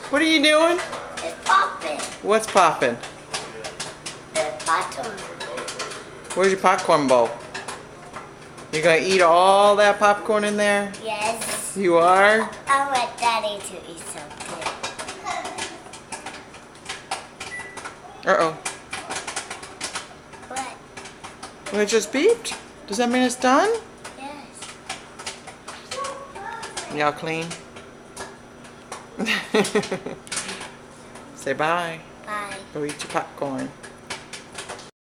What are you doing? It's popping. What's popping? The bottom. Where's your popcorn bowl? You're gonna eat all that popcorn in there? Yes. You are? I want Daddy to eat something. Uh-oh. What? Well, it just beeped. Does that mean it's done? Yes. Y'all clean? Say bye. Bye. Go eat your popcorn.